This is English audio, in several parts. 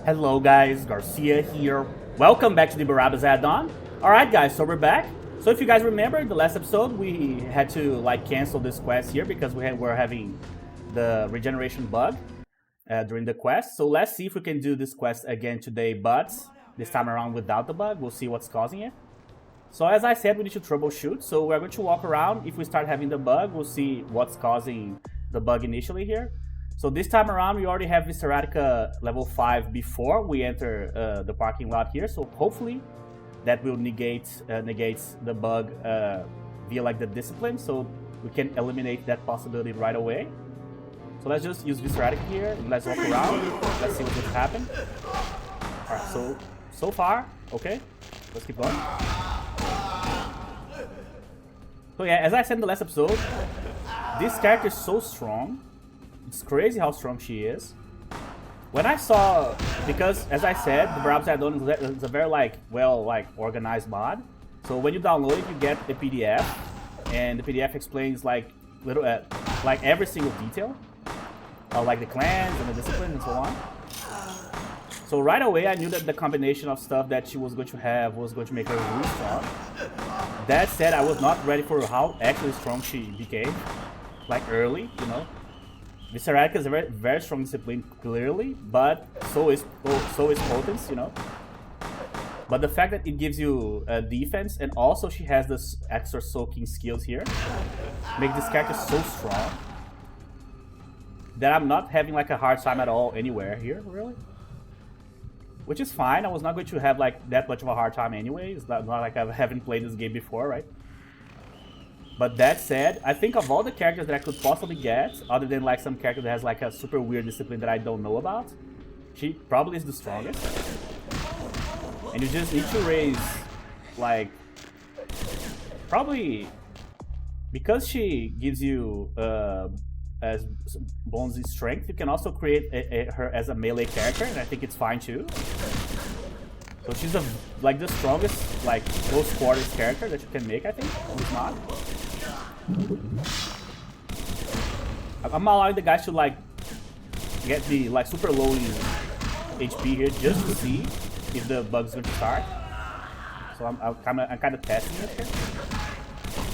Hello guys, Garcia here. Welcome back to the Barabbah's Addon. Alright guys, so we're back. So if you guys remember, the last episode we had to cancel this quest here because we're having the regeneration bug during the quest. So let's see if we can do this quest again today, but this time around without the bug. We'll see what's causing it. So as I said, we need to troubleshoot. So we're going to walk around. If we start having the bug, we'll see what's causing the bug initially here. So this time around, we already have Visceratica level 5 before we enter the parking lot here. So hopefully that will negate the bug via like the discipline. So we can eliminate that possibility right away. So let's just use Visceratica here and let's walk around. Let's see what's going to happen. Alright, so far, okay. Let's keep going. So yeah, as I said in the last episode, this character is so strong. It's crazy how strong she is. When I saw, because as I said, the Barabbah's Addon is a very organized mod. So when you download it, you get a PDF, and the PDF explains like every single detail, like the clans and the disciplines and so on. So right away, I knew that the combination of stuff that she was going to have was going to make her really strong. That said, I was not ready for how actually strong she became, like early, you know. Visceratica is a very, very strong discipline, clearly, but so is Potence, you know. But the fact that it gives you defense, and also she has this extra soaking skills here, make this character so strong that I'm not having like a hard time at all anywhere here, really. Which is fine. I was not going to have like that much of a hard time anyway. It's not like I haven't played this game before, right? But that said, I think of all the characters that I could possibly get, other than like some character that has like a super weird discipline that I don't know about, she probably is the strongest. And you just need to raise, like, probably, because she gives you as bones in strength, you can also create her as a melee character, and I think it's fine too. So she's like the strongest, like, close quarters character that you can make, I think, on this mod. I'm allowing the guys to like get the like super low HP here just to see if the bug's going to start. So I'm kind of testing it here.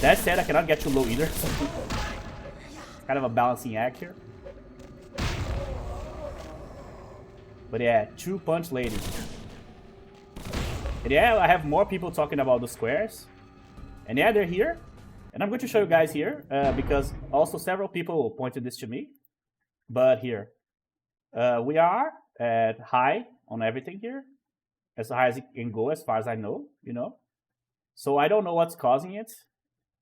That said, I cannot get too low either. So it's kind of a balancing act here. But yeah, 2-punch lady. And yeah, I have more people talking about the squares. And yeah, they're here. And I'm going to show you guys here, because also several people pointed this to me. But here, we are at high on everything here. As high as it can go, as far as I know, you know. So I don't know what's causing it.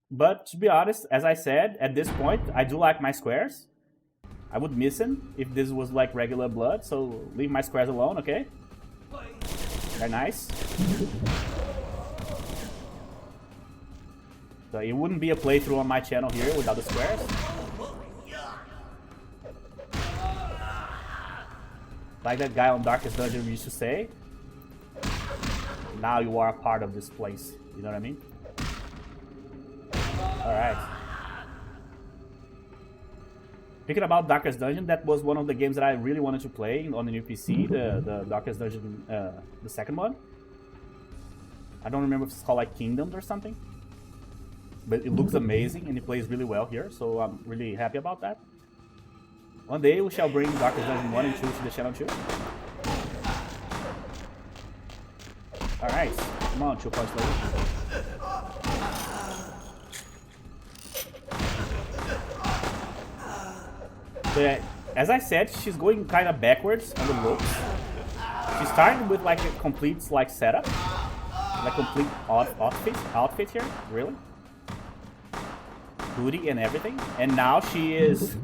But to be honest, as I said, at this point, I do like my squares. I would miss them if this was like regular blood. So leave my squares alone, okay? They're nice. So it wouldn't be a playthrough on my channel here without the squares. Like that guy on Darkest Dungeon used to say. Now you are a part of this place. You know what I mean? Alright. Speaking about Darkest Dungeon, that was one of the games that I really wanted to play on the new PC. The Darkest Dungeon, the second one. I don't remember if it's called like Kingdoms or something. But it looks amazing and it plays really well here, so I'm really happy about that. One day we shall bring Darkest Dungeon 1 and 2 to the channel too. Alright, come on, 2-punch lady. So yeah, as I said, she's going kind of backwards on the looks. She started with like a complete like setup. Like complete outfit here, really. Booty and everything, and now she is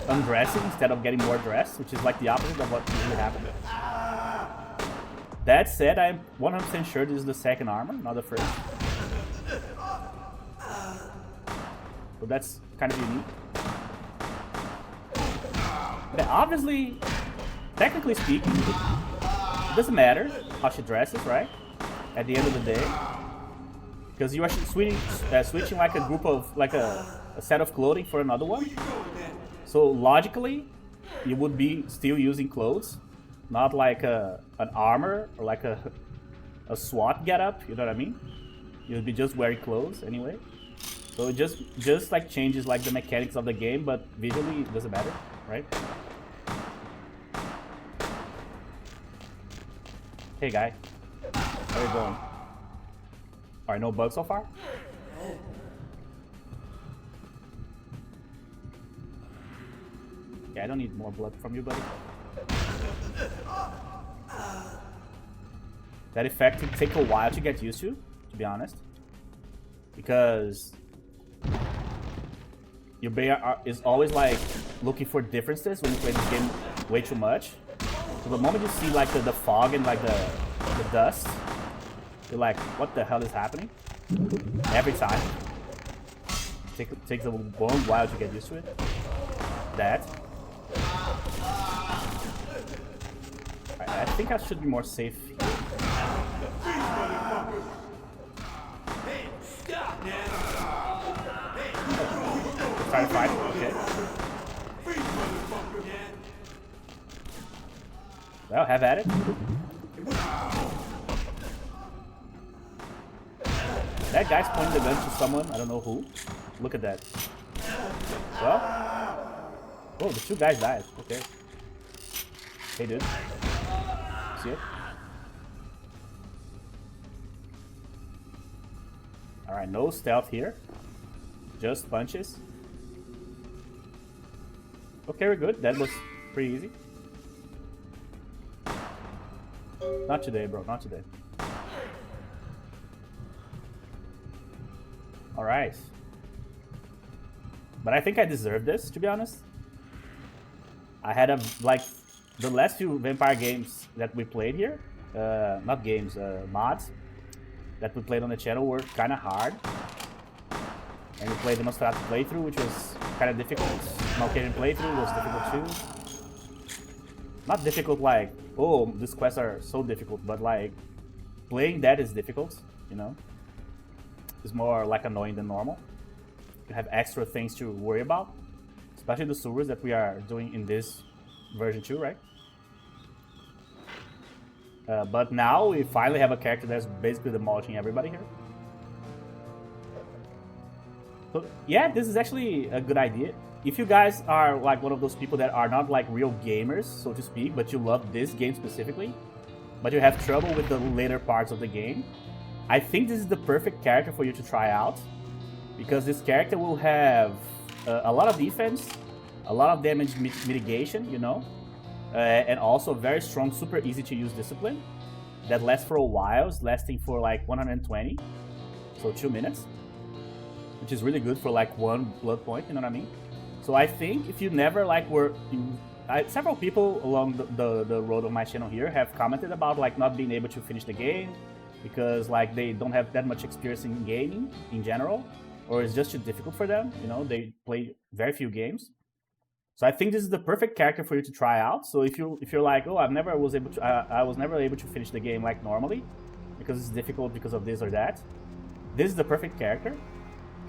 undressing instead of getting more dressed, which is like the opposite of what usually happens. That said, I'm 100% sure this is the second armor, not the first. So that's kind of unique. But obviously, technically speaking, it doesn't matter how she dresses, right? At the end of the day. Because you are switching like a group of, like a set of clothing for another one. So logically, you would be still using clothes, not like an armor or like a SWAT getup. You know what I mean? You'd be just wearing clothes anyway. So it just like changes like the mechanics of the game, but visually it doesn't matter, right? Hey guy, how are you going? Alright, no bugs so far? Yeah, I don't need more blood from you, buddy. That effect would take a while to get used to be honest. Because your brain is always like looking for differences when you play this game way too much. So the moment you see like the fog and like the dust, you're like, what the hell is happening? Every time. It takes a long while to get used to it. That. I think I should be more safe here. Try to fight, okay. Well, have at it. That guy's pointing the gun to someone, I don't know who. Look at that. Well. Oh, the two guys died. Okay. Hey, dude. See it? Alright, no stealth here. Just punches. Okay, we're good. That was pretty easy. Not today, bro. Not today. Alright. But I think I deserve this, to be honest. I had like the last few vampire games that we played here, not games, mods that we played on the channel were kind of hard. And we played the Nosferatu playthrough, which was kind of difficult. Malkavian playthrough was difficult too. Not difficult like, oh, these quests are so difficult, but like playing that is difficult, you know. It's more like annoying than normal. You have extra things to worry about, especially the sewers that we are doing in this version 2, right? But now we finally have a character that's basically demolishing everybody here. So yeah, this is actually a good idea. If you guys are like one of those people that are not like real gamers, so to speak, but you love this game specifically, but you have trouble with the later parts of the game, I think this is the perfect character for you to try out. Because this character will have a lot of defense, a lot of damage mitigation, you know, and also very strong, super easy to use discipline that lasts for a while. It's lasting for like 120, so 2 minutes, which is really good for like 1 blood point, you know what I mean? So I think if you never like several people along the road of my channel here have commented about like not being able to finish the game because like they don't have that much experience in gaming in general, or it's just too difficult for them, you know, they play very few games. So I think this is the perfect character for you to try out. So if you're like, oh, I was never able to finish the game like normally because it's difficult because of this or that, this is the perfect character.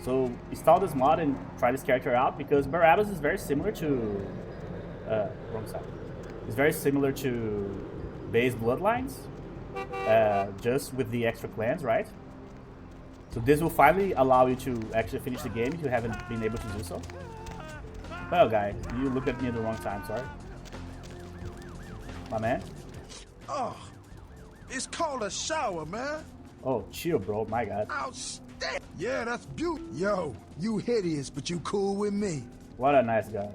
So install this mod and try this character out, because Barabbah is very similar to wrong side. It's very similar to base Bloodlines, just with the extra clans, right? So this will finally allow you to actually finish the game if you haven't been able to do so. Well, guy, you looked at me at the wrong time, sorry. My man? Oh, it's called a shower, man. Oh, chill, bro, my god. Outstanding. Yeah, that's beautiful. Yo, you hideous, but you cool with me. What a nice guy.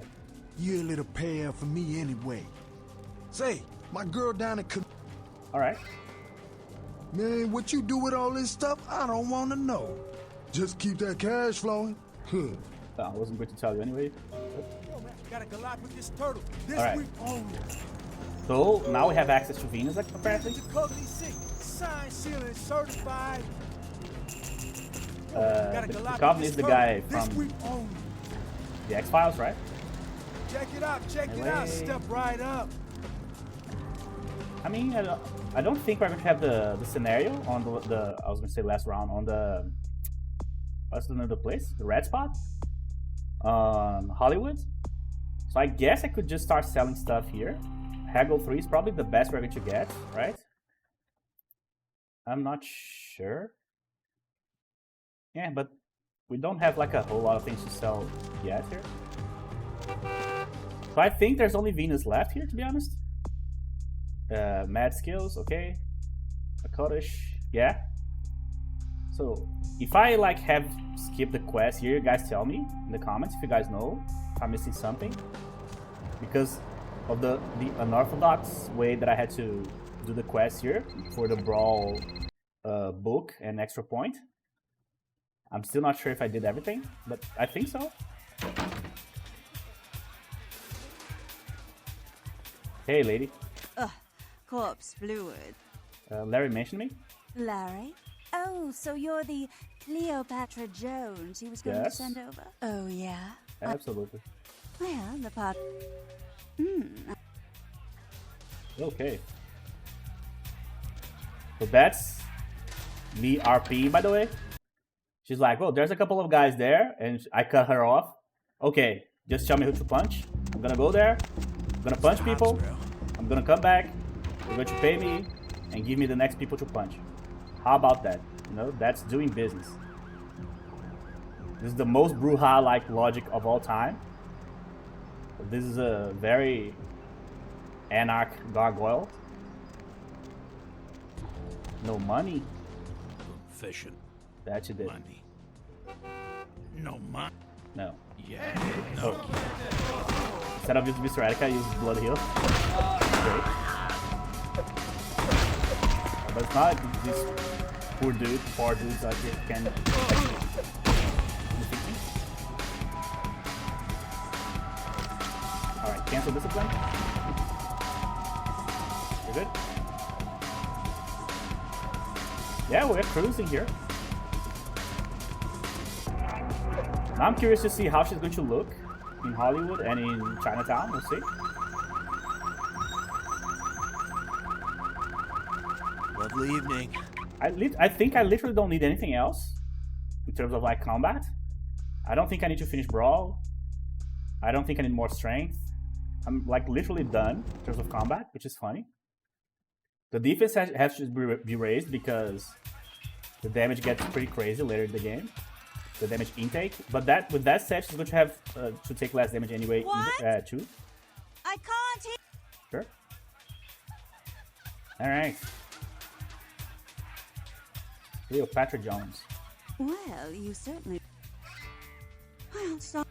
You a little pale for me anyway. Say, my girl down in... Alright. Man, what you do with all this stuff, I don't want to know. Just keep that cash flowing. Huh. I wasn't going to tell you anyway. Gotta go live with this turtle. This All right. week only. So now we have access to Venus, apparently. Signed, sealed, certified. The Coven is the guy from the X-Files, right? Check it out, step right up. I mean, I don't think we're going to have the scenario on the I was going to say last round on the, what's the name of the place? The Red Spot? Hollywood. So I guess I could just start selling stuff here. Haggle 3 is probably the best we're going to get, right? I'm not sure. Yeah, but we don't have like a whole lot of things to sell yet here. So I think there's only Venus left here, to be honest. Mad skills, okay. A cottage, yeah. So if I like have skipped the quest here, you guys tell me in the comments if you guys know if I'm missing something. Because of the unorthodox way that I had to do the quest here for the Brawl book and extra point. I'm still not sure if I did everything, but I think so. Hey, lady. Ugh, corpse fluid. Larry mentioned me. Larry? Oh, so you're the Cleopatra Jones he was going to send over? Oh, yeah? Absolutely. Well, the part... Okay. So that's me RP, by the way. She's like, oh, there's a couple of guys there, and I cut her off. Okay, just tell me who to punch. I'm gonna go there. I'm gonna punch people. I'm gonna come back. You're going to pay me and give me the next people to punch. How about that? You know, that's doing business. This is the most Bruja-like logic of all time. This is a very anarch gargoyle. No money. Efficient. That you did. Money. No money. No. Yeah. No. Instead of using Mr. Attica, I use Blood Heal. Great. But it's not like these poor dudes that can Alright, cancel discipline. We're good. Yeah, we're cruising here. Now I'm curious to see how she's going to look in Hollywood and in Chinatown. We'll see. Lovely evening. I think I literally don't need anything else in terms of like combat. I don't think I need to finish Brawl. I don't think I need more strength. I'm like literally done in terms of combat, which is funny. The defense has to be raised because the damage gets pretty crazy later in the game. The damage intake. But that, with that said, she's going to have to take less damage anyway too. I can't hear... Sure. Alright. Cleopatra Jones. Well, you certainly... Well, so...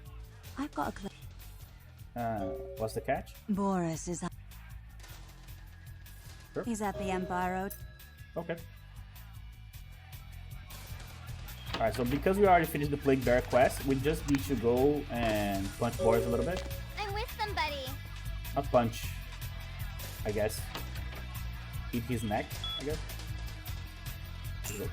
I've got a... What's the catch? Boris is... Sure. He's at the Empire Road. Okay. Alright, so because we already finished the Plague Bear quest, we just need to go and punch Boris a little bit. I'm with somebody. Not punch, I guess. Eat his neck, I guess. Good.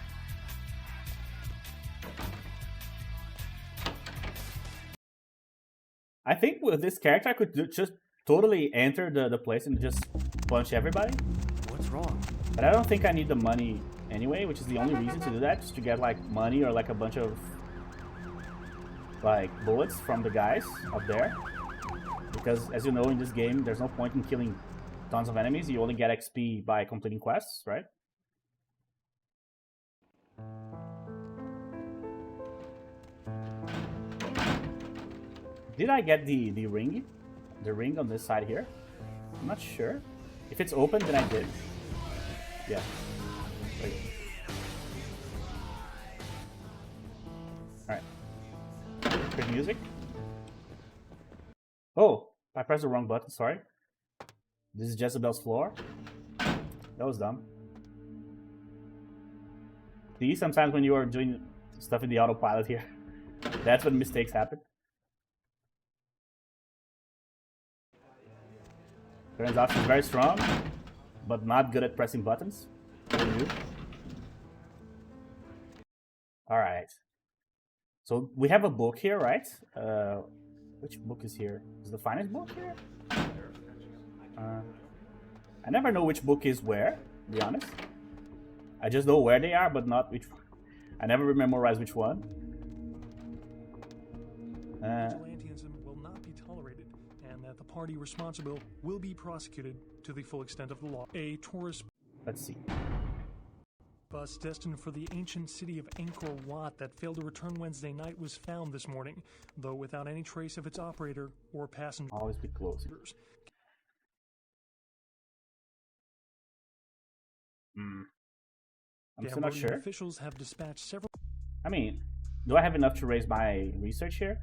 I think with this character I could just totally enter the place and just punch everybody. What's wrong? But I don't think I need the money anyway, which is the only reason to do that, just to get like money or like a bunch of like bullets from the guys up there. Because as you know, in this game there's no point in killing tons of enemies. You only get XP by completing quests, right? Did I get the ring? The ring on this side here? I'm not sure. If it's open, then I did. Yeah. Alright. Good music. Oh! I pressed the wrong button, sorry. This is Jezebel's floor. That was dumb. See, sometimes when you are doing stuff in the autopilot here, that's when mistakes happen. Turns out she's very strong, but not good at pressing buttons. Alright. So we have a book here, right? Which book is here? Is the finance book here? I never know which book is where, to be honest. I just know where they are, but not which one. I never memorize which one. Vigilantism will not be tolerated, and party responsible will be prosecuted to the full extent of the law. A tourist Let's see. bus destined for the ancient city of Angkor Wat that failed to return Wednesday night was found this morning, though without any trace of its operator or passengers. Always be close. I'm still not sure. Officials have dispatched several. I mean, do I have enough to raise my research here?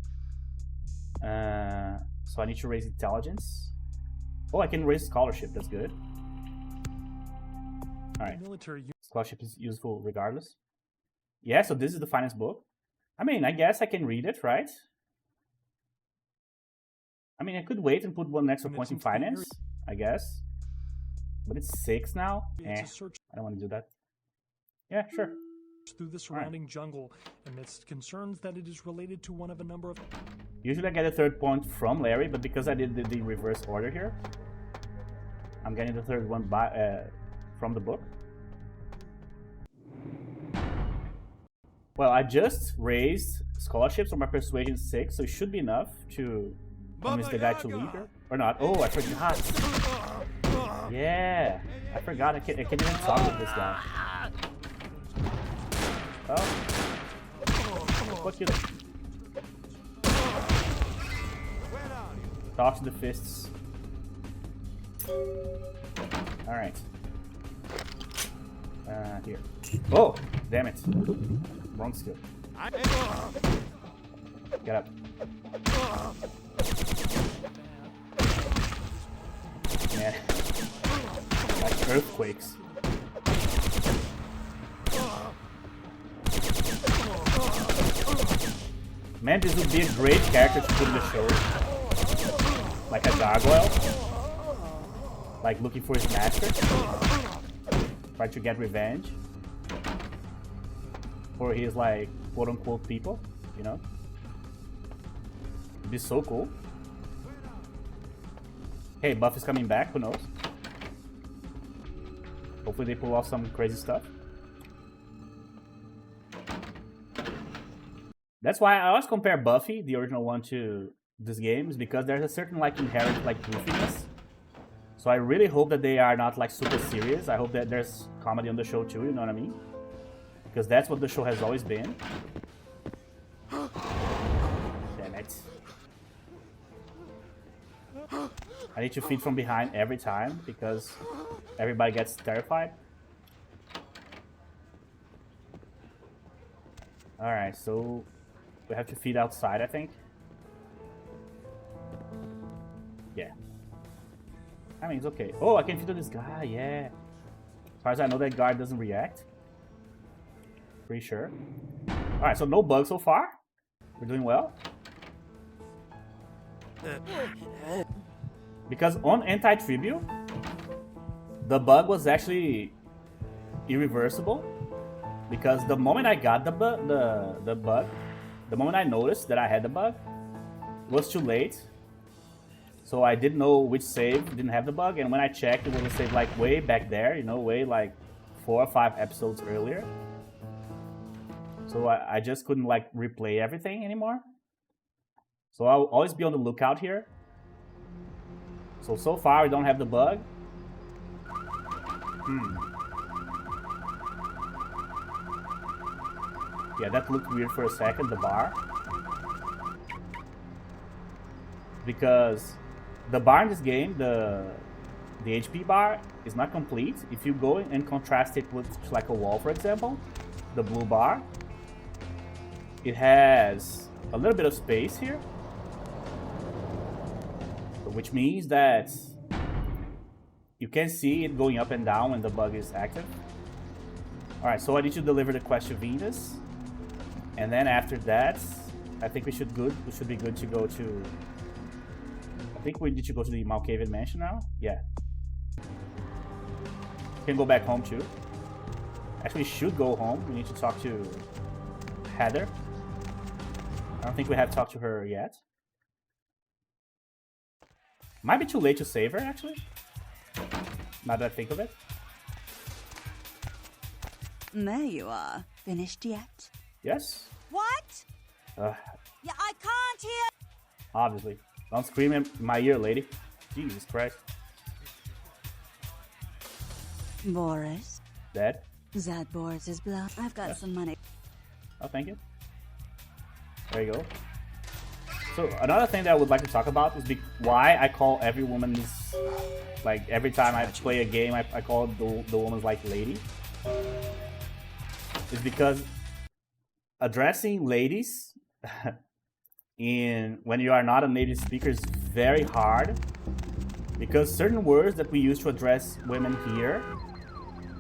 So I need to raise intelligence. Oh, I can raise scholarship. That's good. Alright. Scholarship is useful regardless. Yeah, so this is the finance book. I mean, I guess I can read it, right? I mean, I could wait and put one extra point in finance, I guess. But it's 6 now? I don't want to do that. Yeah, sure. Through the surrounding jungle amidst concerns that it is related to one of a number of. Usually I get a 3rd point from Larry, but because I did the reverse order here, I'm getting the 3rd one from the book. Well, I just raised scholarships on my persuasion 6, so it should be enough to convince the guy to leave here. Or not. Oh, I forgot. Yeah, I forgot. I can't even talk with this guy. Oh. Fuck you. Talk to the fists. Alright. Here. Oh! Damn it. Wrong skill. Get up. Yeah. Like earthquakes. Man, this would be a great character to put in the show. Like a gargoyle. Like looking for his master. Try to get revenge. For his, like, quote-unquote people, you know? It'd be so cool. Hey, Buff is coming back, who knows? Hopefully they pull off some crazy stuff. That's why I always compare Buffy, the original one, to this game, is because there's a certain, like, inherent, like, goofiness. So I really hope that they are not, like, super serious. I hope that there's comedy on the show too, you know what I mean? Because that's what the show has always been. Damn it. I need to feed from behind every time because everybody gets terrified. Alright, so we have to feed outside, I think. Yeah. I mean, it's okay. Oh, I can feed to this guy, yeah. As far as I know, that guard doesn't react. Pretty sure. Alright, so no bugs so far. We're doing well. Because on anti-tribute, the bug was actually irreversible. Because the moment I got the bug, the moment I noticed that I had the bug, it was too late. So I didn't know which save didn't have the bug, and when I checked, it was a save like way back there, you know, way like 4 or 5 episodes earlier. So I just couldn't like replay everything anymore. So I'll always be on the lookout here. So far we don't have the bug. Yeah, that looked weird for a second, the bar. Because the bar in this game, the HP bar is not complete. If you go and contrast it with like a wall, for example, the blue bar, it has a little bit of space here, which means that you can see it going up and down when the bug is active. Alright, so I need to deliver the quest to Venus, and then after that, I think we should be good to go to. I think we need to go to the Malkavian Mansion now. Yeah. We can go back home too. Actually, we should go home. We need to talk to Heather. I don't think we have talked to her yet. Might be too late to save her, actually. Now that I think of it. There you are. Finished yet? Yes. What? Yeah, I can't hear. Obviously. Don't scream in my ear, lady. Jesus Christ. Boris. Dead. That Boris's blood. I've got some money. Oh, thank you. There you go. So another thing that I would like to talk about is why I call every woman's, like every time I play a game, I call the woman's like lady. Is because addressing ladies when you are not a native speaker is very hard, because certain words that we use to address women here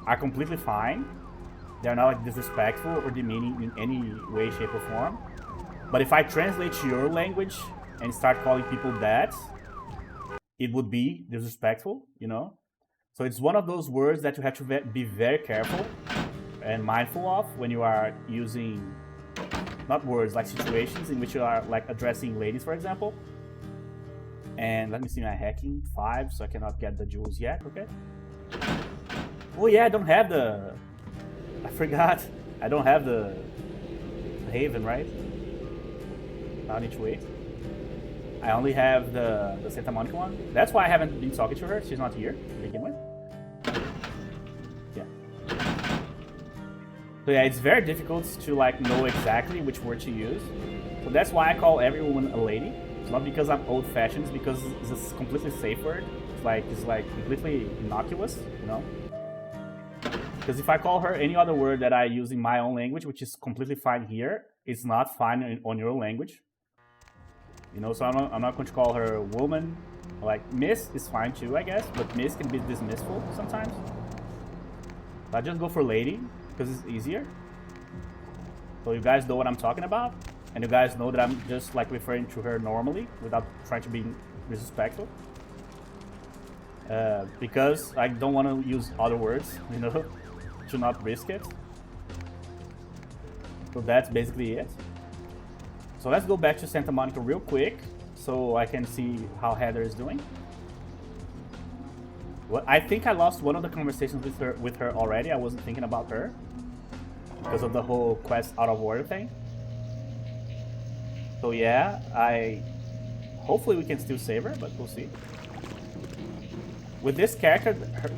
are completely fine. They're not like disrespectful or demeaning in any way, shape, or form. But if I translate to your language and start calling people that, it would be disrespectful, you know? So it's one of those words that you have to be very careful and mindful of when you are using, not words, like situations in which you are like addressing ladies, for example. And let me see my hacking, 5, so I cannot get the jewels yet, okay? Oh yeah, I don't have the, I forgot, I don't have the Haven, right? I need to wait. I only have the Santa Monica one. That's why I haven't been talking to her. She's not here to begin with. Yeah. So yeah, it's very difficult to like know exactly which word to use. So that's why I call every woman a lady. It's not because I'm old-fashioned. It's because it's a completely safe word. It's like completely innocuous, you know. Because if I call her any other word that I use in my own language, which is completely fine here, it's not fine on your language. You know, so I'm not going to call her a woman. Like, miss is fine too, I guess, but miss can be dismissful sometimes. So I just go for lady, because it's easier. So you guys know what I'm talking about, and you guys know that I'm just like referring to her normally, without trying to be disrespectful. Because I don't want to use other words, you know, to not risk it. So that's basically it. So let's go back to Santa Monica real quick, so I can see how Heather is doing. Well, I think I lost one of the conversations with her already. I wasn't thinking about her because of the whole quest out of order thing. So yeah, hopefully we can still save her, but we'll see. With this character,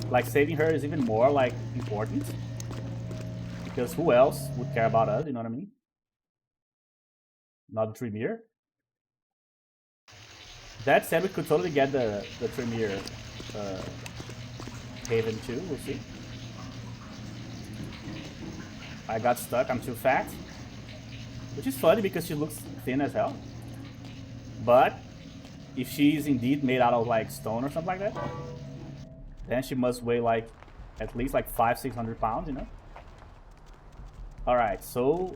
like saving her is even more like important, because who else would care about us? You know what I mean? Not the Tremere. That said, we could totally get the Tremere Haven too. We'll see. I got stuck. I'm too fat, which is funny because she looks thin as hell. But if she's indeed made out of like stone or something like that, then she must weigh like at least like 500-600 pounds, you know. All right, so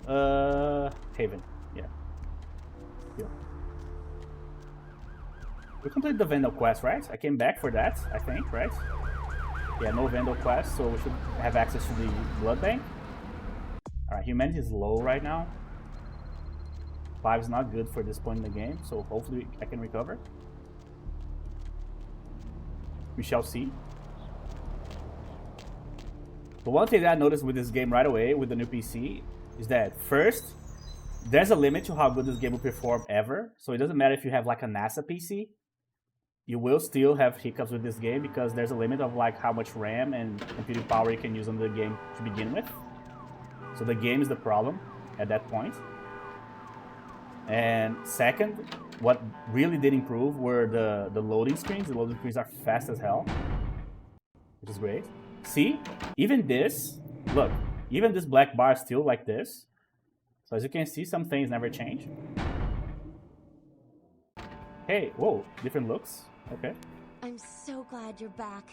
Haven, yeah. We completed the Vandal quest, right? I came back for that, I think, right? Yeah, no Vandal quest, so we should have access to the blood bank. Alright, humanity is low right now. 5 is not good for this point in the game, so hopefully I can recover. We shall see. The one thing that I noticed with this game right away, with the new PC, is that first, there's a limit to how good this game will perform ever. So it doesn't matter if you have like a NASA PC. You will still have hiccups with this game because there's a limit of like how much RAM and computing power you can use on the game to begin with. So the game is the problem at that point. And second, what really did improve were the loading screens. The loading screens are fast as hell, which is great. See, even this, look, even this black bar is still like this. So as you can see, some things never change. Hey, whoa, different looks. Okay. I'm so glad you're back.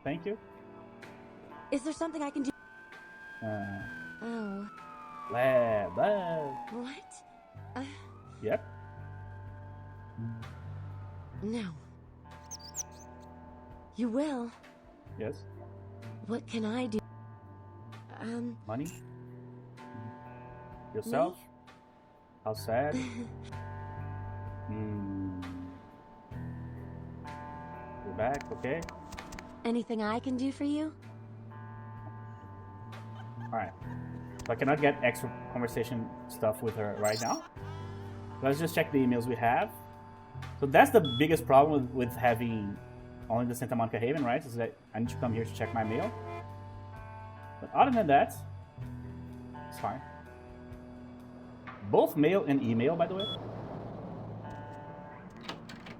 Thank you. Is there something I can do? Oh. Lab. What? Yep. No. You will. Yes. What can I do? Money? Yourself? Me? How sad? You're back, okay? Anything I can do for you? Alright. So I cannot get extra conversation stuff with her right now. Let's just check the emails we have. So that's the biggest problem with having only the Santa Monica Haven, right? Is that I need to come here to check my mail. But other than that, it's fine. Both mail and email, by the way.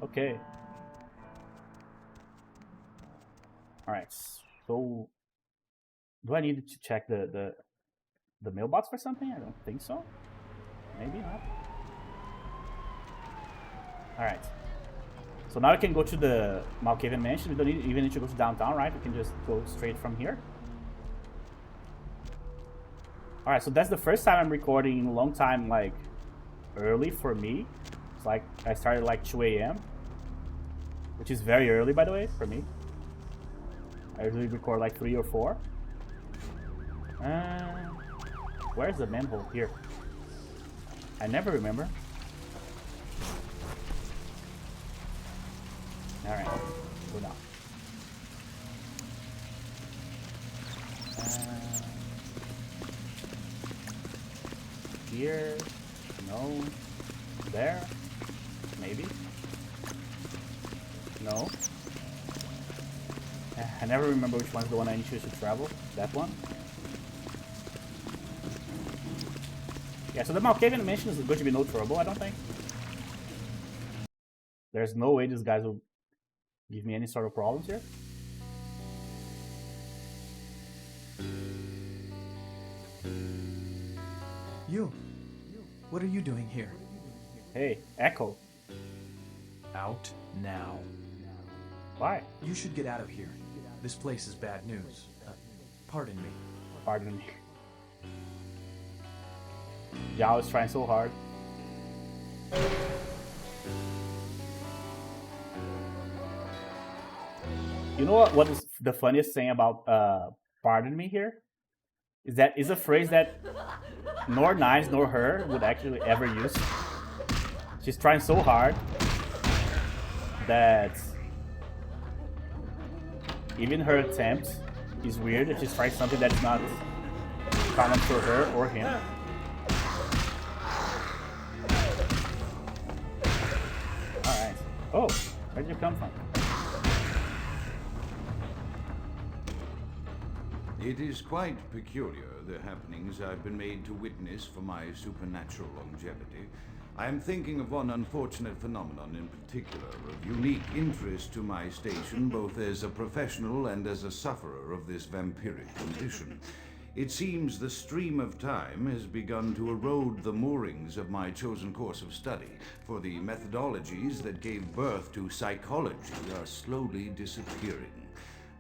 Okay. Alright, so do I need to check the mailbox for something? I don't think so. Maybe not. Alright. So now I can go to the Malkavian Mansion. We don't even need to go to downtown, right? We can just go straight from here. Alright, so that's the first time I'm recording in a long time, like, early for me. It's like, I started like 2 AM. Which is very early, by the way, for me. I usually record like 3 or 4. Where's the manhole? Here. I never remember. Alright, go down. Here. No. There. Maybe. No. I never remember which one's the one I need to travel. That one. Yeah, so the Malkavian Mansion is going to be no trouble, I don't think. There's no way these guys will give me any sort of problems here. You. What are you doing here? Hey, Echo. Out now. Why? You should get out of here. This place is bad news. Pardon me. Pardon me. Yao is trying so hard. You know what is the funniest thing about pardon me here? Is that it's a phrase that nor Nines nor her would actually ever use. She's trying so hard that even her attempt is weird if she's trying something that's not common for her or him. Alright. Oh, where'd you come from? It is quite peculiar, the happenings I've been made to witness for my supernatural longevity. I am thinking of one unfortunate phenomenon in particular, of unique interest to my station, both as a professional and as a sufferer of this vampiric condition. It seems the stream of time has begun to erode the moorings of my chosen course of study, for the methodologies that gave birth to psychology are slowly disappearing.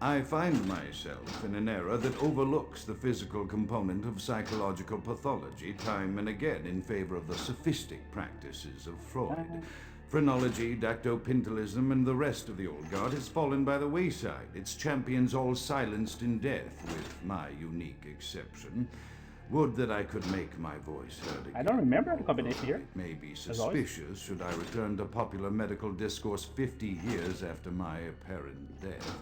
I find myself in an era that overlooks the physical component of psychological pathology time and again in favor of the sophistic practices of Freud. Phrenology, dactopintilism, and the rest of the old guard has fallen by the wayside, its champions all silenced in death, with my unique exception. Would that I could make my voice heard again. I don't remember the combination here. It may be suspicious should I return to popular medical discourse 50 years after my apparent death.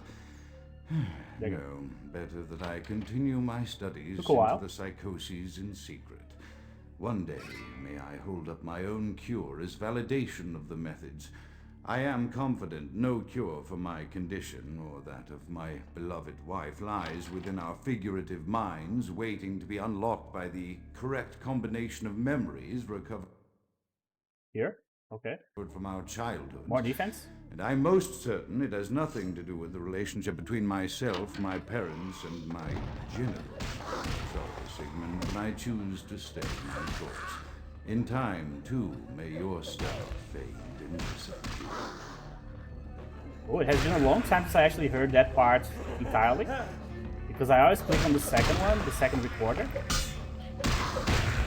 No, better that I continue my studies into the psychoses in secret. One day, may I hold up my own cure as validation of the methods. I am confident no cure for my condition, or that of my beloved wife, lies within our figurative minds, waiting to be unlocked by the correct combination of memories recovered here. Okay. From our childhood. More defense? And I'm most certain it has nothing to do with the relationship between myself, my parents, and my genitals. Sorry, Sigmund, but I choose to stay my course. In time, too, may your star fade and disappear. Oh, it has been a long time since I actually heard that part entirely. Because I always click on the second one, the second recorder,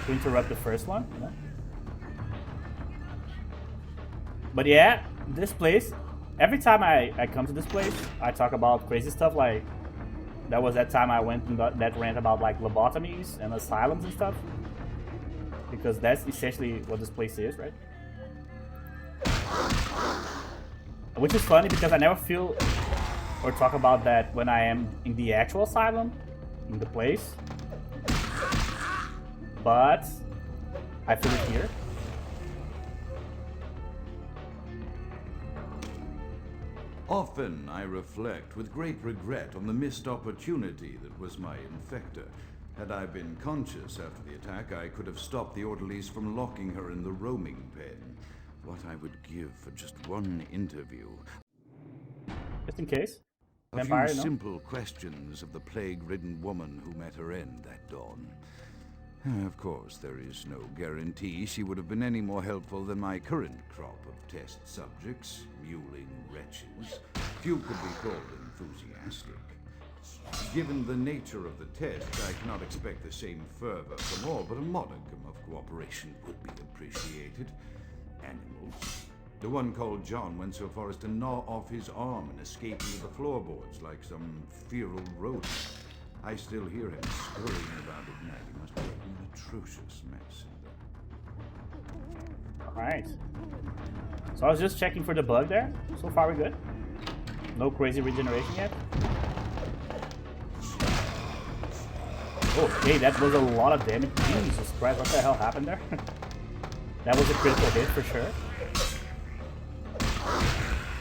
to interrupt the first one, you know? But yeah, this place, every time I come to this place, I talk about crazy stuff. Like, that was that time I went and got that rant about like lobotomies and asylums and stuff. Because that's essentially what this place is, right? Which is funny because I never feel or talk about that when I am in the actual asylum, in the place. But I feel it here. Often I reflect with great regret on the missed opportunity that was my infector. Had I been conscious after the attack, I could have stopped the orderlies from locking her in the roaming pen. What I would give for just one interview. Just in case. A Vampire, few no? simple questions of the plague-ridden woman who met her end that dawn. Of course, there is no guarantee she would have been any more helpful than my current crop of test subjects, mewling wretches. Few could be called enthusiastic. Given the nature of the test, I cannot expect the same fervor from all, but a modicum of cooperation would be appreciated. Animals. The one called John went so far as to gnaw off his arm and escape into the floorboards like some feral rodent. I still hear him scurrying about at night. He must be an atrocious mess. Alright. So I was just checking for the bug there. So far we're good. No crazy regeneration yet. Okay, that was a lot of damage. Jesus Christ, what the hell happened there? That was a critical hit for sure.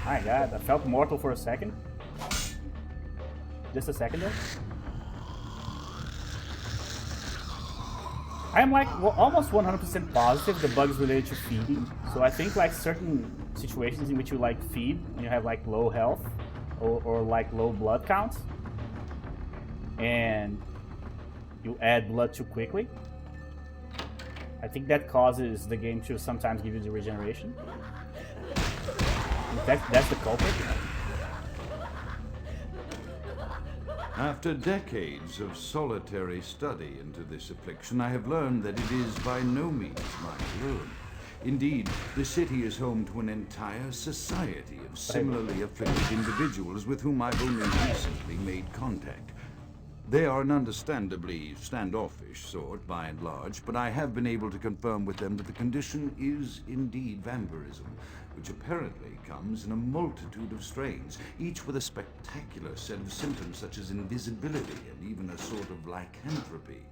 My god, I felt mortal for a second. Just a second there. I'm like almost 100% positive the bug is related to feeding. So I think like certain situations in which you like feed when you have like low health or like low blood count and you add blood too quickly, I think that causes the game to sometimes give you the regeneration. That's the culprit. After decades of solitary study into this affliction, I have learned that it is by no means my ruin. Indeed, the city is home to an entire society of similarly afflicted individuals with whom I've only recently made contact. They are an understandably standoffish sort, by and large, but I have been able to confirm with them that the condition is indeed vampirism, which apparently comes in a multitude of strains, each with a spectacular set of symptoms such as invisibility and even a sort of lycanthropy.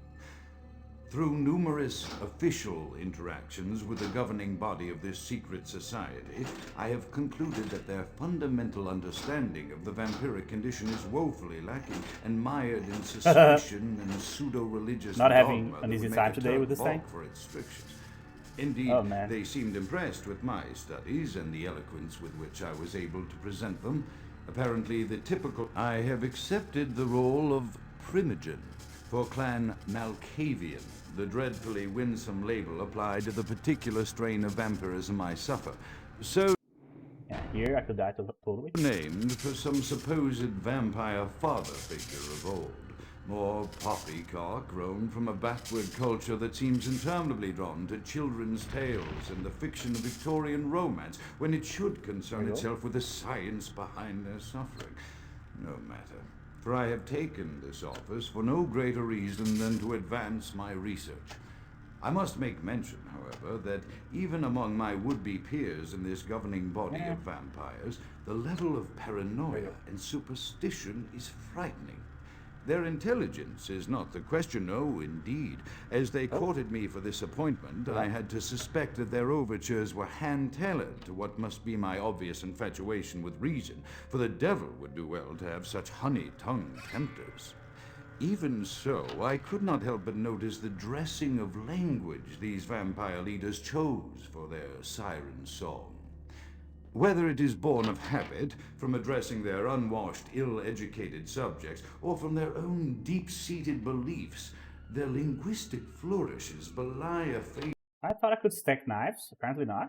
Through numerous official interactions with the governing body of this secret society, I have concluded that their fundamental understanding of the vampiric condition is woefully lacking and mired in suspicion and pseudo-religious Not having dogma an that easy would time make a today with this tough thing. bulk for its strictures. Indeed, they seemed impressed with my studies and the eloquence with which I was able to present them. Apparently, the typical... I have accepted the role of Primogen for Clan Malkavian, the dreadfully winsome label applied to the particular strain of vampirism I suffer. So... Yeah, here I could die totally. Named for some supposed vampire father figure of old. More poppycock grown from a backward culture that seems interminably drawn to children's tales and the fiction of Victorian romance, when it should concern itself with the science behind their suffering. No matter, for I have taken this office for no greater reason than to advance my research. I must make mention, however, that even among my would-be peers in this governing body of vampires, the level of paranoia and superstition is frightening. Their intelligence is not the question, no, indeed. As they courted me for this appointment, I had to suspect that their overtures were hand-tailored to what must be my obvious infatuation with reason, for the devil would do well to have such honey-tongued tempters. Even so, I could not help but notice the dressing of language these vampire leaders chose for their siren song. Whether it is born of habit, from addressing their unwashed, ill-educated subjects, or from their own deep-seated beliefs, their linguistic flourishes belie a faith. I thought I could stack knives. Apparently not.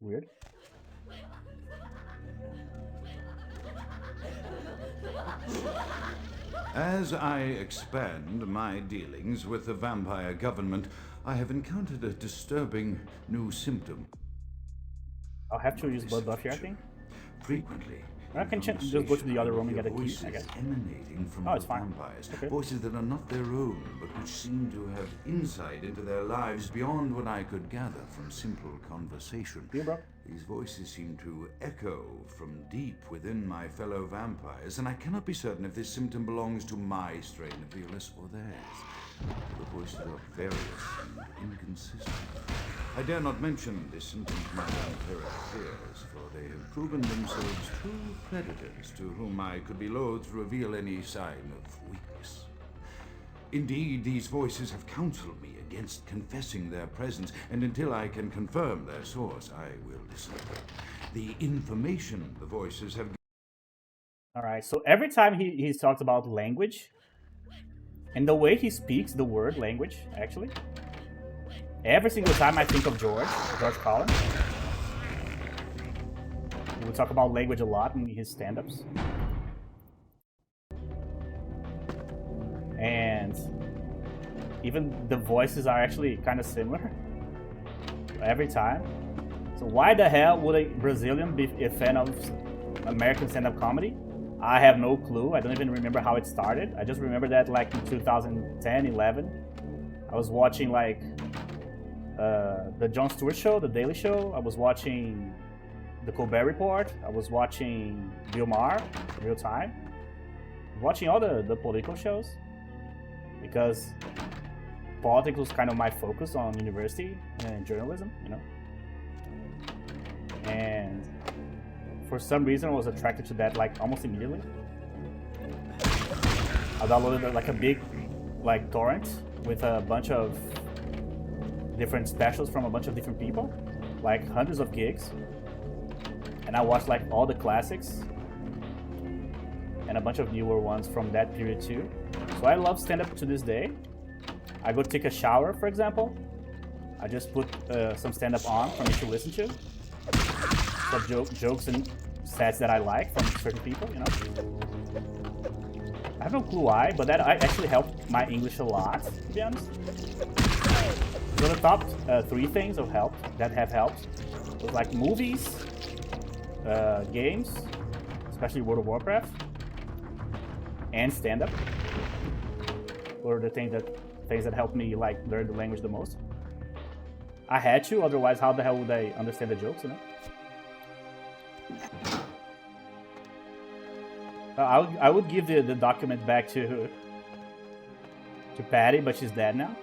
Weird. As I expand my dealings with the vampire government, I have encountered a disturbing new symptom. I'll have to use blood buff here, I think. Frequently, I can just go to the other room and get a key, I guess. Emanating from it's fine. vampires, Okay. voices that are not their own, but which seem to have insight into their lives beyond what I could gather from simple conversation. Here, bro. These voices seem to echo from deep within my fellow vampires, and I cannot be certain if this symptom belongs to my strain of the illness or theirs. The voices are various and inconsistent. I dare not mention this symptom to my vampiric peers, for they have proven themselves true predators to whom I could be loath to reveal any sign of weakness. Indeed, these voices have counseled me against confessing their presence, and until I can confirm their source, I will decipher the information the voices have. Alright, so every time he's talked about language, and the way he speaks the word language, actually, every single time I think of George Collins. We talk about language a lot in his stand-ups. And even the voices are actually kind of similar every time. So why the hell would a Brazilian be a fan of American stand-up comedy? I have no clue. I don't even remember how it started. I just remember that like in 2010, 11, I was watching like the Jon Stewart show, The Daily Show. I was watching the Colbert Report. I was watching Bill Maher, Real Time. Watching all the political shows. Because politics was kind of my focus on university and journalism, you know. And for some reason I was attracted to that like almost immediately. I downloaded like a big like torrent with a bunch of different specials from a bunch of different people, like hundreds of gigs. And I watched like all the classics and a bunch of newer ones from that period too. So I love stand-up to this day. I go take a shower, for example. I just put some stand-up on for me to listen to. Some jokes and sets that I like from certain people, you know. I have no clue why, but that actually helped my English a lot, to be honest. So the top 3 things that have helped was like movies, games, especially World of Warcraft, and stand-up were the things that helped me like learn the language the most. I had to, otherwise how the hell would I understand the jokes, you know? I would give the document back to Patty, but she's dead now.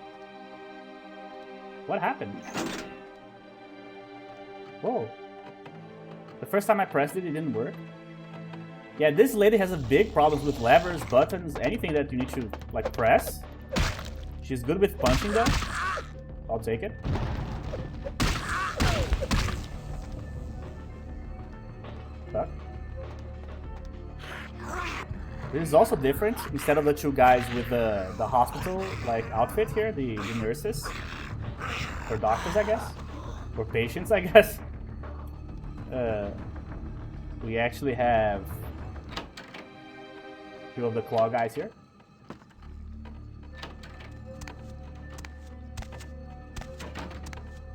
What happened? Whoa. The first time I pressed it, it didn't work. Yeah, this lady has a big problem with levers, buttons, anything that you need to like press. She's good with punching though. I'll take it. Fuck. This is also different. Instead of the 2 guys with the hospital like outfit here, the nurses or doctors, I guess, or patients, I guess. We actually have 2 of the claw guys here.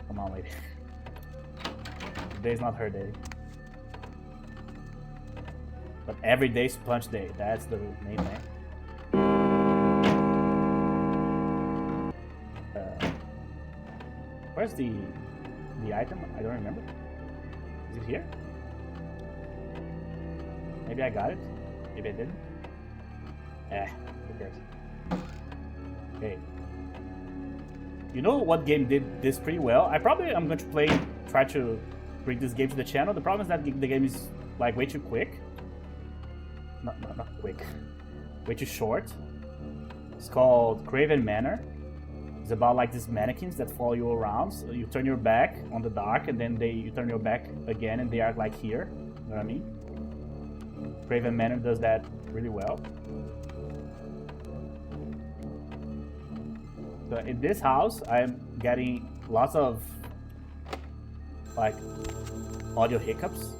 Come on, lady. Today's not her day. But every day's punch day. That's the main thing. Where's the item? I don't remember. Is it here? Maybe I got it. Maybe I didn't. Who cares? Okay. You know what game did this pretty well? I'm going to try to bring this game to the channel. The problem is that the game is like way too quick. Not quick. Way too short. It's called Craven Manor. It's about like these mannequins that follow you around. So you turn your back on the dark, and then you turn your back again, and they are like here. You know what I mean? Craven Manor does that really well. So in this house, I'm getting lots of like audio hiccups.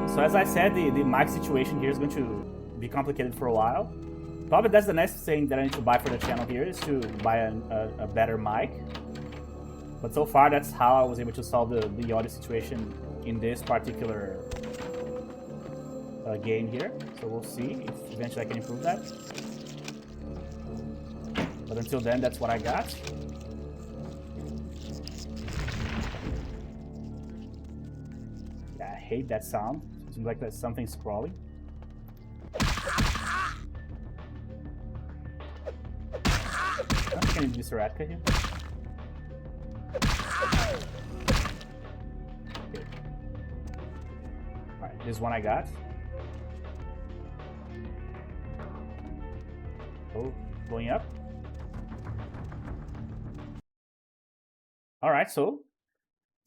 So as I said, the mic situation here is going to be complicated for a while. Probably that's the next thing that I need to buy for the channel here, is to buy a better mic. But so far, that's how I was able to solve the audio situation in this particular game here. So we'll see if eventually I can improve that. But until then, that's what I got. hate that sound. It seems like there's something crawling. I don't think I need Mr. Radka here. Okay. Alright, this one I got. Oh, going up. Alright, so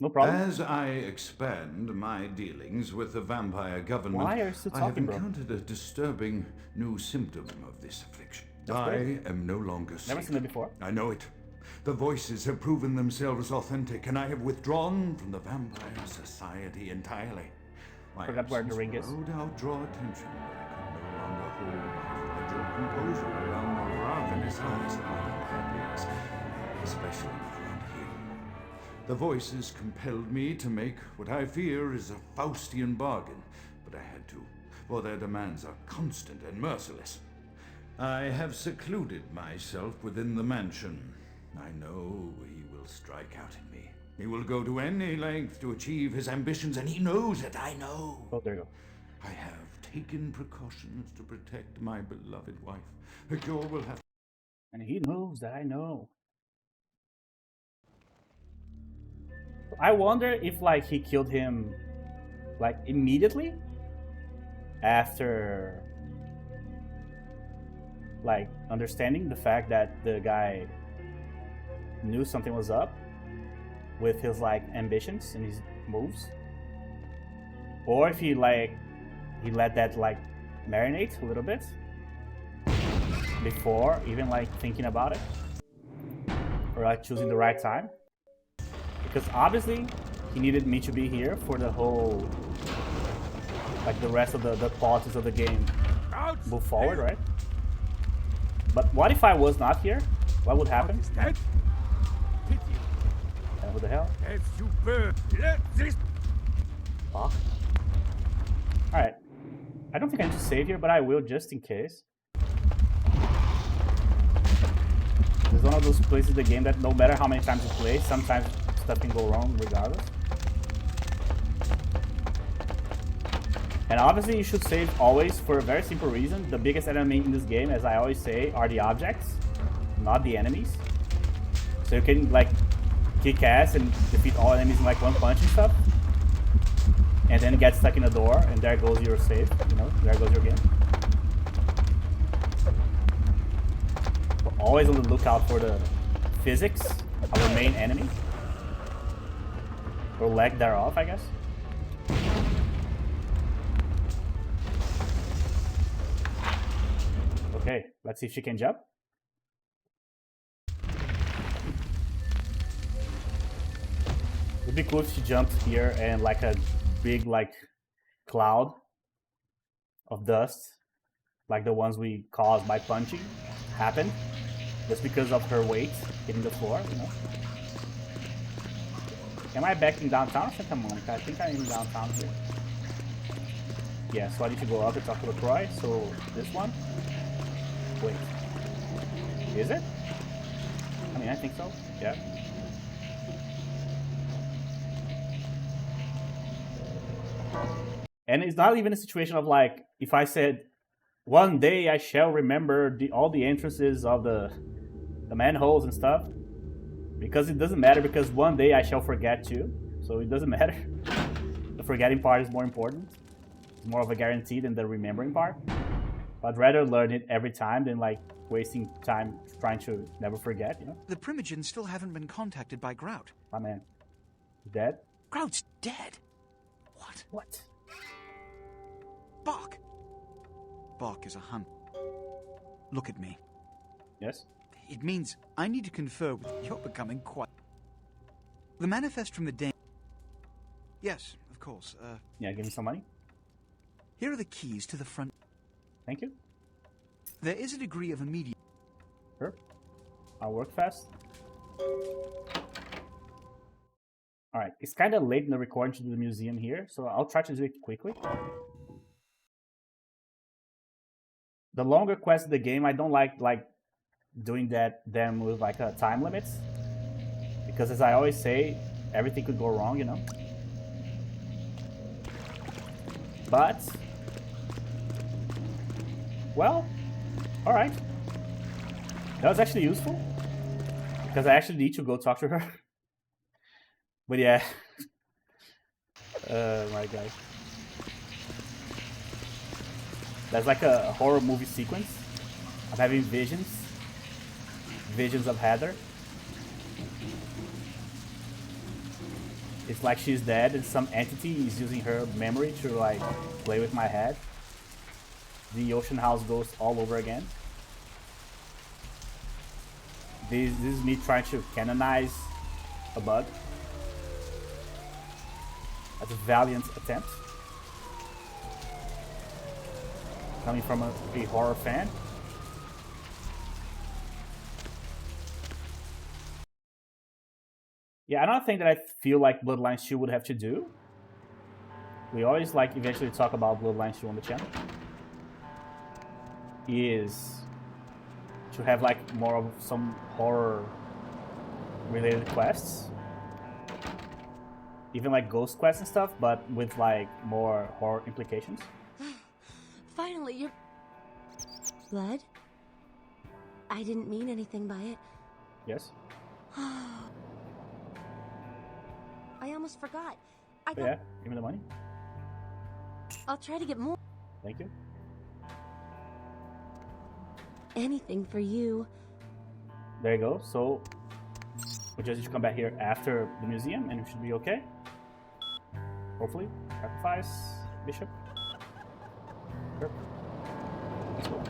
no problem. As I expand my dealings with the vampire government, Why are you still I have talking, bro? encountered a disturbing new symptom of this affliction. That's I great. am no longer safe. Never seen it before. I know it. The voices have proven themselves authentic, and I have withdrawn from the Vampire Society entirely. My Forgot where the absence ring is. will no doubt draw attention, but I can no longer hold my fragile composure around the ravenous eyes of my companions, especially around here. The voices compelled me to make what I fear is a Faustian bargain, but I had to, for their demands are constant and merciless. I have secluded myself within the mansion. I know he will strike out at me. He will go to any length to achieve his ambitions, and he knows it, I know. Oh, there you go. I have taken precautions to protect my beloved wife. A cure will have... And he knows that I know. I wonder if like he killed him like immediately after like understanding the fact that the guy knew something was up with his like ambitions and his moves, or if he let that like marinate a little bit before even like thinking about it, or like choosing the right time. Because obviously he needed me to be here for the whole, like the rest of the politics of the game move forward, right? But what if I was not here? What would happen? What the hell? Fuck. Alright. I don't think I need to save here, but I will just in case. It's one of those places in the game that no matter how many times you play, sometimes stuff can go wrong regardless. And obviously you should save always for a very simple reason. The biggest enemy in this game, as I always say, are the objects, not the enemies. So you can like kick ass and defeat all enemies in like one punch and stuff. And then get stuck in a door and there goes your save, you know, there goes your game. But always on the lookout for the physics of our main enemy. Or lack thereof, I guess. Okay, let's see if she can jump. It'd be cool if she jumped here and like a big like cloud of dust, like the ones we caused by punching, happened. Just because of her weight hitting the floor, you know. Am I back in downtown Santa Monica? I think I'm in downtown here. Yeah, so I need to go up and talk to LaCroix. So this one? Wait. Is it? I mean, I think so. Yeah. And it's not even a situation of like, if I said, one day I shall remember all the entrances of the manholes and stuff. Because it doesn't matter, because one day I shall forget too. So it doesn't matter. The forgetting part is more important. It's more of a guarantee than the remembering part. I'd rather learn it every time than like wasting time trying to never forget, you know? The Primogens still haven't been contacted by Grout. My man. Dead? Grout's dead? What? What? Bach! Bach is a hunt. Look at me. Yes? It means I need to confer with... You're becoming quite... The manifest from the Dane... Yes, of course. Yeah, give me some money. Here are the keys to the front... Thank you. There is a degree of immediate... Sure. I'll work fast. Alright, it's kind of late in the recording to do the museum here, so I'll try to do it quickly. The longer quests in the game, I don't like doing them with like time limits. Because as I always say, everything could go wrong, you know? But, well, alright. That was actually useful, because I actually need to go talk to her. But yeah. Oh my god. That's like a horror movie sequence. I'm having visions of Heather. It's like she's dead and some entity is using her memory to like play with my head. The ocean house goes all over again. This is me trying to canonize a bug. That's a valiant attempt. Coming from a horror fan. Yeah, another thing that I feel like Bloodlines 2 would have to do. We always like eventually talk about Bloodlines 2 on the channel. Is to have like more of some horror related quests. Even like ghost quests and stuff, but with like more horror implications. Finally, you're... Blood? I didn't mean anything by it. Yes. I almost forgot. Yeah, give me the money. I'll try to get more. Thank you. Anything for you. There you go. So we just need to come back here after the museum and we should be okay. Hopefully. Sacrifice, bishop. Sure. Let's go.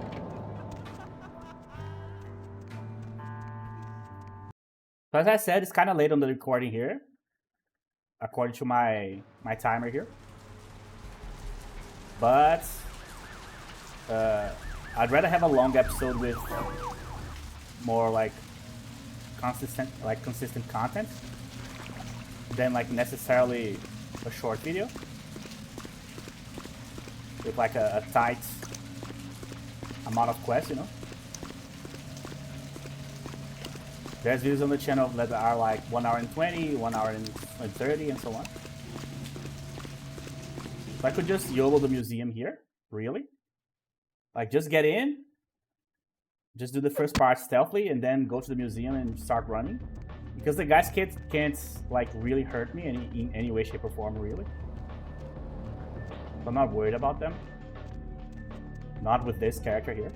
So as I said, it's kind of late on the recording here, according to my timer here. But I'd rather have a long episode with more like consistent content than like necessarily a short video with like a tight amount of quests, you know. There's videos on the channel that are like 1 hour and 20, 1 hour and 30, and so on. If I could just YOLO the museum here, really? Like just get in, just do the first part stealthily, and then go to the museum and start running. Because the guys can't like really hurt me in any way, shape, or form, really. So I'm not worried about them. Not with this character here.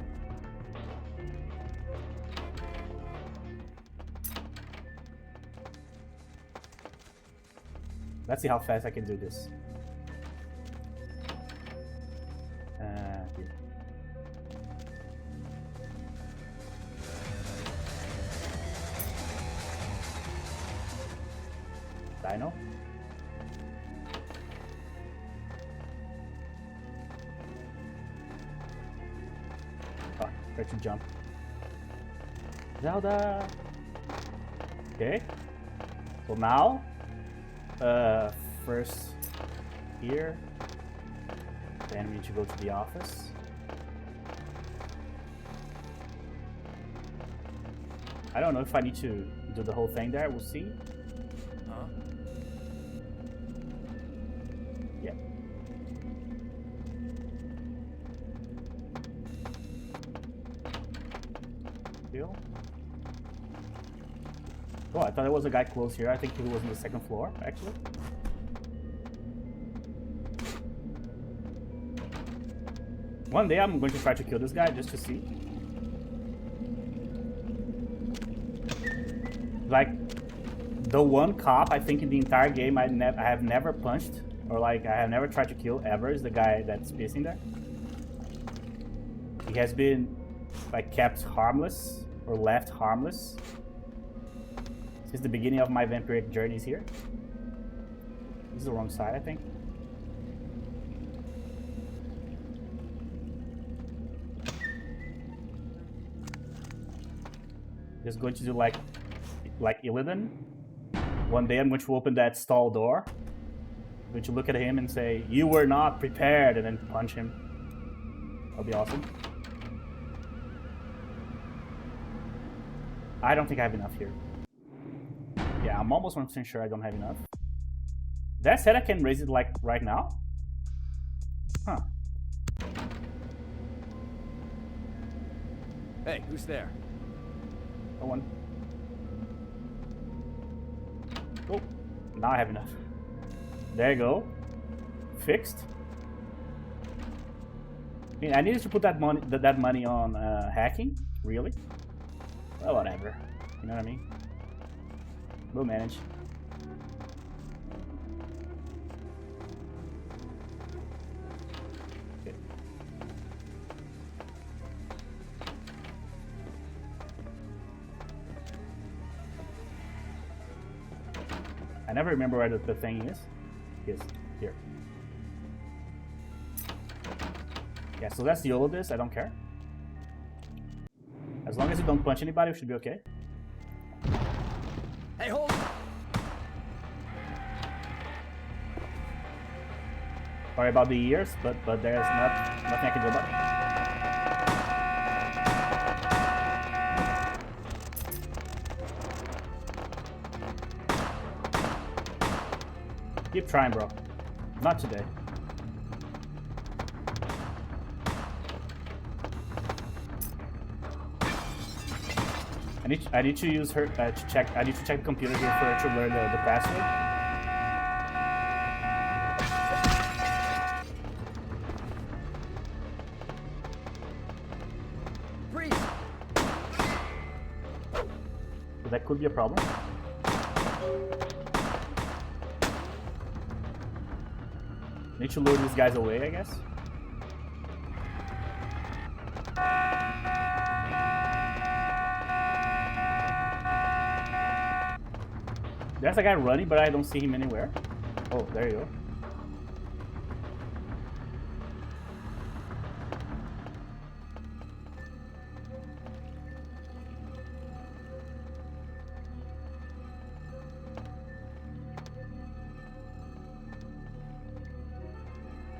Let's see how fast I can do this. Here. Dino. Oh, try to jump. Zelda. Okay. So now, first here. Then we need to go to the office. I don't know if I need to do the whole thing there. We'll see. Huh? Yeah. Still. Oh, I thought there was a guy close here. I think he was on the second floor, actually. One day I'm going to try to kill this guy just to see. Like, the one cop I think in the entire game I have never punched, or like I have never tried to kill ever, is the guy that's pissing there. He has been like kept harmless, or left harmless, since the beginning of my vampiric journeys here. This is the wrong side, I think. Just going to do like Illidan. One day I'm going to open that stall door. I'm going to look at him and say, "You were not prepared," and then punch him. That'll be awesome. I don't think I have enough here. Yeah, I'm almost 100% sure I don't have enough. That said, I can raise it like right now. Huh. Hey, who's there? No one. Oh, now I have enough. There you go. Fixed. I mean, I needed to put that money on hacking. Really? Well, whatever. You know what I mean? We'll manage. Okay. I never remember where the thing is. It's here. Yeah, so let's YOLO this. I don't care. As long as you don't punch anybody, we should be okay. Hey, hold! Sorry about the ears, but there's nothing I can do about it. Keep trying, bro. Not today. I need to use her to check. I need to check the computer here for her to learn the password. Freeze! So that could be a problem. Need to lure these guys away, I guess. There's a guy running, but I don't see him anywhere. Oh, there you go.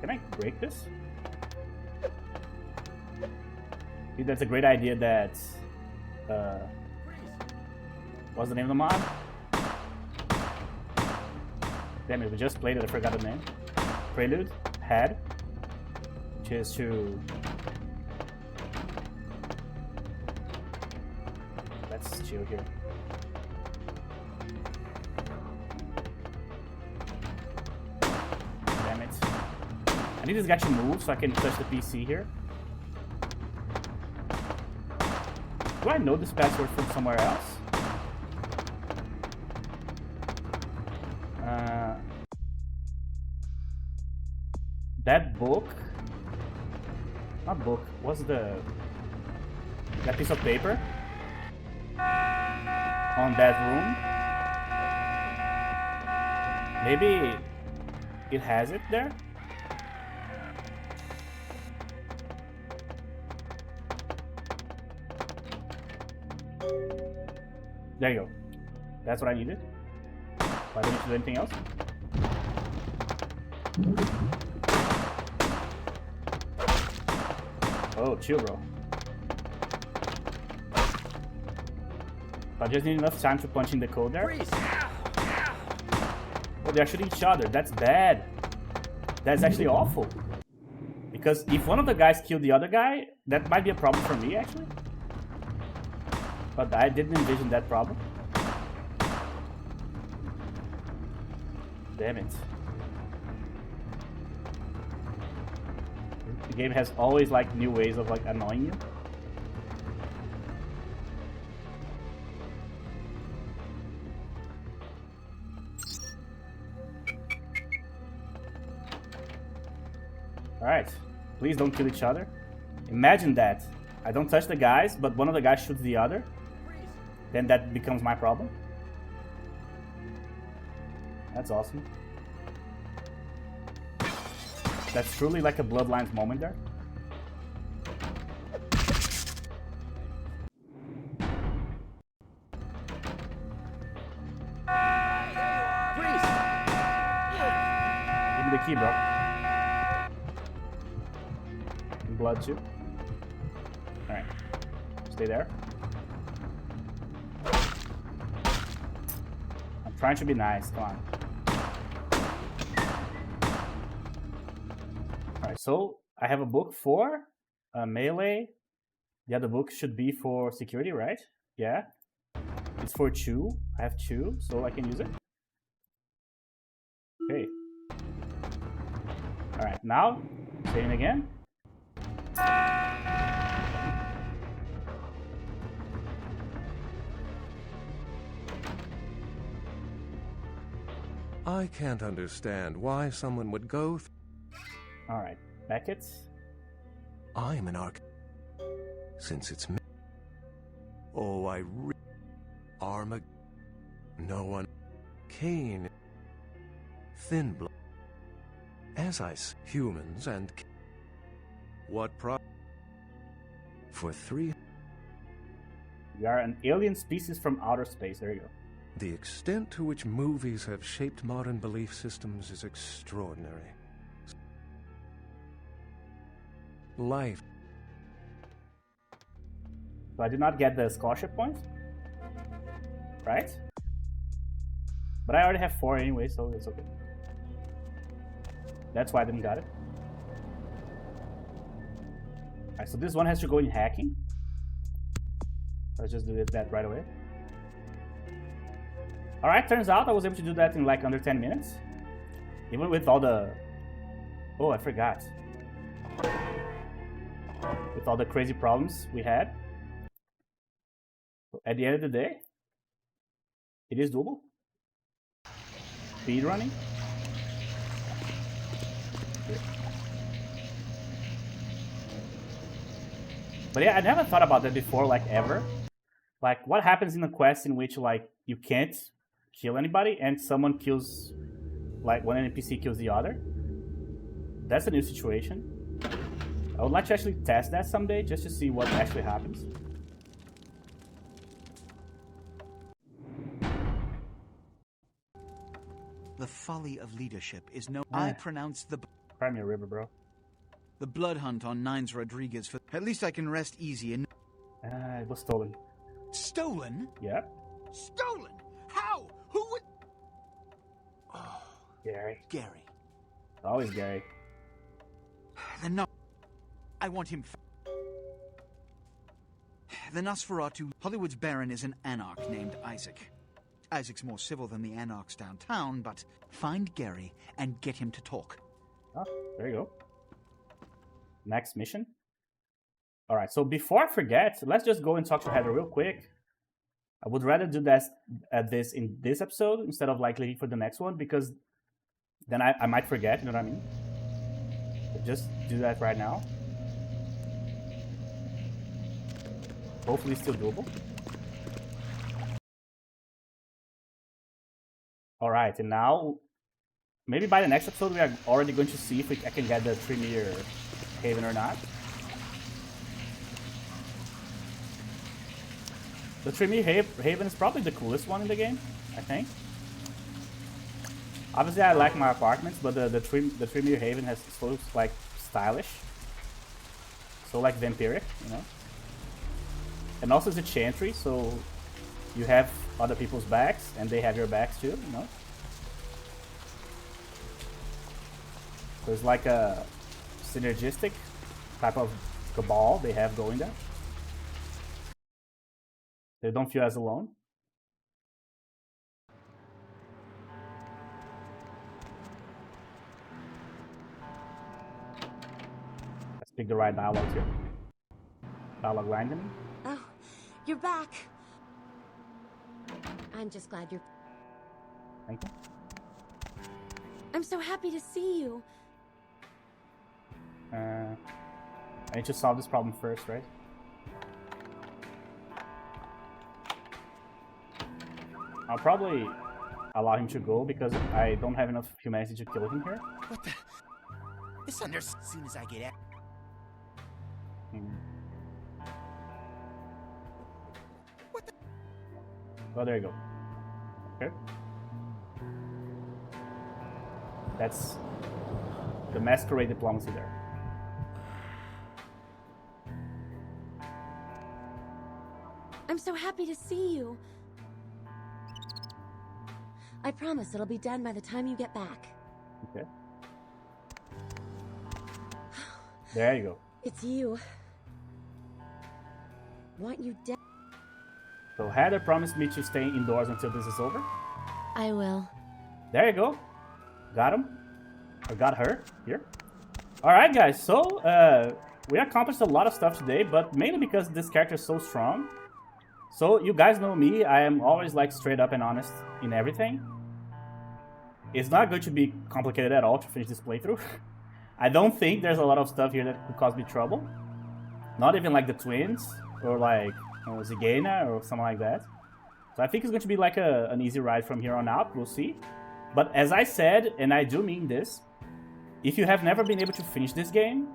Can I break this? I think that's a great idea that... what's the name of the mod? Damn it, we just played it, I forgot the name. Prelude had, which is to... Let's chill here. Damn it. I need this guy to move so I can touch the PC here. Do I know this password from somewhere else? That book, not book, what's that piece of paper on that room? Maybe it has it there? There you go. That's what I needed. I don't need to do anything else. Oh, chill, bro. I just need enough time to punch in the code there. Oh, they're shooting each other. That's bad. That's actually awful. Because if one of the guys killed the other guy, that might be a problem for me, actually. But I didn't envision that problem. Damn it. The game has always like new ways of like annoying you. Alright, please don't kill each other. Imagine that. I don't touch the guys, but one of the guys shoots the other. Then that becomes my problem. That's awesome. That's truly like a Bloodlines moment there. Freeze! Give me the key, bro. And blood too. Alright. Stay there. I'm trying to be nice, come on. Alright, so I have a book for melee. The other book should be for security, right? Yeah. It's for Chew. I have Chew, so I can use it. Okay. Alright, now, saving again. I can't understand why someone would go. Alright, Beckett. I'm an arc. Since it's me. Oh, I Armag. No one. Kane. Thin blood. As I humans and. What for 3. We are an alien species from outer space. There you go. The extent to which movies have shaped modern belief systems is extraordinary. Life. So I did not get the scholarship points, right? But I already have 4 anyway, so it's okay. That's why I didn't got it. Alright, so this one has to go in hacking. Let's just do that right away. Alright, turns out I was able to do that in like under 10 minutes. Even with all the... Oh, I forgot. With all the crazy problems we had. At the end of the day, it is doable. Speed running. But yeah, I never thought about that before, like ever. Like, what happens in a quest in which, like, you can't kill anybody and someone kills, like, one NPC kills the other? That's a new situation. I would like to actually test that someday, just to see what actually happens. The folly of leadership is no... I pronounce the... Crimea River, bro. The blood hunt on Nines Rodriguez for... At least I can rest easy and... It was stolen. Stolen? Yeah. Stolen? How? Who would... Oh, Gary. Gary. Always Gary. The no... I want him... The Nosferatu... Hollywood's Baron is an anarch named Isaac. Isaac's more civil than the anarchs downtown, but find Gary and get him to talk. Oh, there you go. Next mission. Alright, so before I forget, let's just go and talk to Heather real quick. I would rather do this in this episode instead of like leaving for the next one, because then I might forget, you know what I mean? So just do that right now. Hopefully it's still doable. Alright, and now, maybe by the next episode we are already going to see if I can get the Tremere Haven or not. The Tremere Haven is probably the coolest one in the game, I think. Obviously I like my apartments, but the Tremere Haven has so like stylish. So like vampiric, you know. And also it's a chantry, so you have other people's backs and they have your backs too, you know. So it's like a synergistic type of cabal they have going there. They don't feel as alone. Let's pick the right dialogue here. Dialogue random. Oh, you're back. I'm just glad you're... Thank you. I'm so happy to see you. I need to solve this problem first, right? I'll probably allow him to go because I don't have enough humanity to kill him here. What the? This under as soon as I get out. What the? Oh, there you go. Okay. That's the masquerade diplomacy there. I'm so happy to see you. I promise it'll be done by the time you get back. Okay. There you go. It's you. Want you dead? So Heather promised me to stay indoors until this is over. I will. There you go. Got him. Or got her. Here. Alright guys, so we accomplished a lot of stuff today, but mainly because this character is so strong. So you guys know me, I am always like straight up and honest in everything. It's not going to be complicated at all to finish this playthrough. I don't think there's a lot of stuff here that could cause me trouble. Not even like the twins, or like Zigena, or something like that. So I think it's going to be like an easy ride from here on out, we'll see. But as I said, and I do mean this, if you have never been able to finish this game,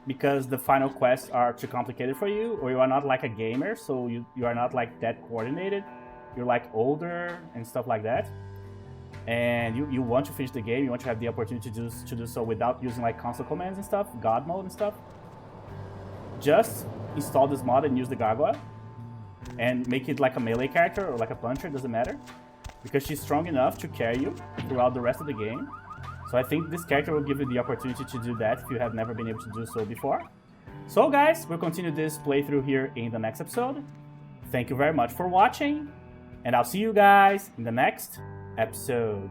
because the final quests are too complicated for you, or you are not like a gamer, so you are not like that coordinated, you're like older and stuff like that, and you want to finish the game, you want to have the opportunity to do so without using like console commands and stuff, God mode and stuff, just install this mod and use the Gargoyle, and make it like a melee character or like a puncher, doesn't matter, because she's strong enough to carry you throughout the rest of the game. So I think this character will give you the opportunity to do that if you have never been able to do so before. So guys, we'll continue this playthrough here in the next episode. Thank you very much for watching, and I'll see you guys in the next episode.